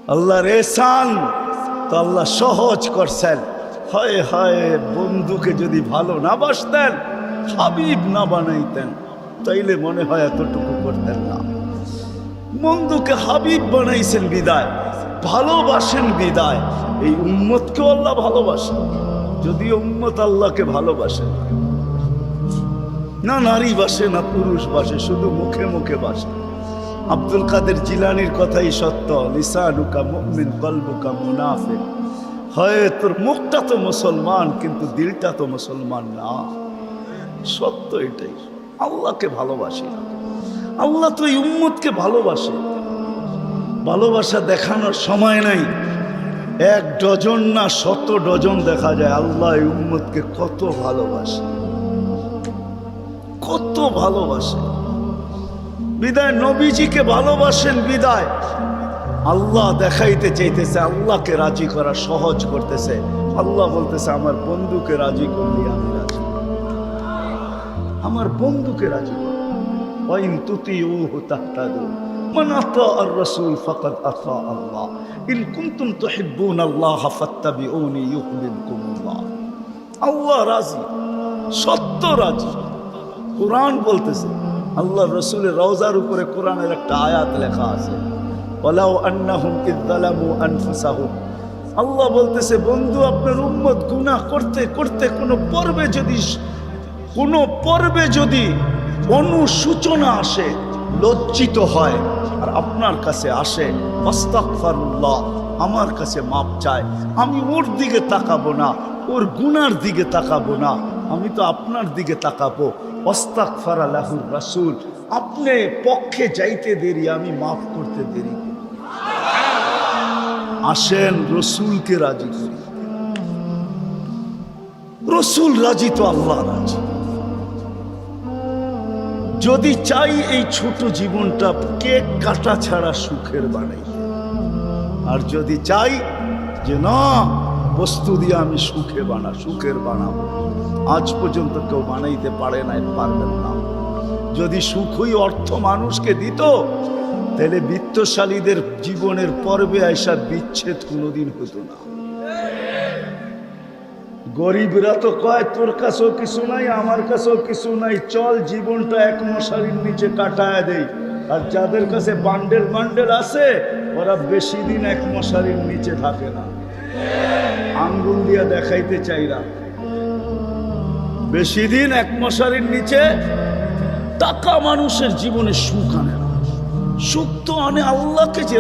আল্লাহর এহসান তো আল্লাহ সহজ করছেন। হায় হায়, বন্ধুকে যদি ভালো না বাসতেন, হাবিব না বানাইতেন, তাইলে মনে হয় এতটুকু করতেন না। বন্ধুকে হাবিব বানাইছেন বিদায়, ভালোবাসেন বিদায়, এই উম্মতকেও আল্লাহ ভালোবাসেন। যদিও উম্মত আল্লাহকে ভালোবাসেন না, নারী বাসে না পুরুষ বাসে, শুধু মুখে মুখে বাসে। আব্দুল কাদের জিলানির কথাই সত্য, লিসানুকা মুমিন কলবুকা মুনাফিক। হয় তোর মুখটা তো মুসলমান, কিন্তু দিলটা তো মুসলমান না। সত্য এটাই। আল্লাহকে ভালোবাসি, আল্লাহ তো এই উম্মতকে ভালোবাসে। ভালোবাসা দেখানোর সময় নাই, 1 ডজন না 100 ডজন দেখা যায় আল্লাহ এই উম্মতকে কত ভালোবাসে, কত ভালোবাসে। বিদায় নবীজিকে ভালোবাসেন বিদায় আল্লাহ দেখাইতে চাইতেছে, আল্লাহকে রাজি করা সহজ করতেছে। আল্লাহ বলতেছে আমার বন্ধুকে রাজি করলি আমি রাজি, আমার বন্ধুকে রাজি কর। ওয়াইন তুতিউহু তাহতাদু মান আতাআর রাসূল ফাকাদ আতা আল্লাহ ইন কুনতুম তুহিব্বুনাল্লাহ ফাত্তাবিউনি ইউহিব্বুকুমুল্লাহ। আল্লাহ রাজি, সত্য রাজি। কুরআন বলতেছে, আল্লাহ রসুলের রওজার উপরে কোরআনের একটা আয়াত লেখা আছে, ওয়ালাউ আন্নাহুম ইয যালামু আনফুসাহুম। আল্লাহ বলতেছে বন্ধু, আপনার উম্মত গুনাহ করতে করতে কোনো পর্বে যদি অনুসূচনা আসে, লজ্জিত হয় আর আপনার কাছে আসে, আস্তাগফিরুল্লাহ, আমার কাছে মাপ চায়, আমি ওর দিকে তাকাবো না, ওর গুনার দিকে তাকাবো না, আমি তো আপনার দিকে তাকাবো। আস্তাগফারা লাহুর রাসূল, আপনি পক্ষে যাইতে দেরি, আমি মাফ করতে দেরি করি। আসেন রসুলকে রাজি করি। রসুল রাজি তো আল্লাহ রাজি। যদি চাই এই ছোট জীবনটা কেক কাটা ছাড়া সুখের বানাইতে, আর যদি চাই যে না বস্তু দিয়ে আমি সুখের বানাবো, আজ পর্যন্ত কেউ বানাইতে পারে না, পারবেন না। যদি সুখই অর্থ মানুষকে দিত, তাহলে বিত্তশালীদের জীবনের পর্বে আইসা বিচ্ছেদ কোনোদিন হতো না। গরিবরা তো কয় তোর কাছেও কিছু নাই, আমার কাছেও কিছু নাই, চল জীবনটা এক মশারির নিচে কাটায় দেই। আর যাদের কাছে বান্ডেল আছে, ওরা বেশি দিন এক মশারির নিচে থাকে না। আঙ্গুল দিয়া দেখাইতে চাইরা, বেশি দিন এক মশারির নিচে। টাকা মানুষের জীবনে সুখ আনে না, সুখ তো আনে আল্লাহকে যে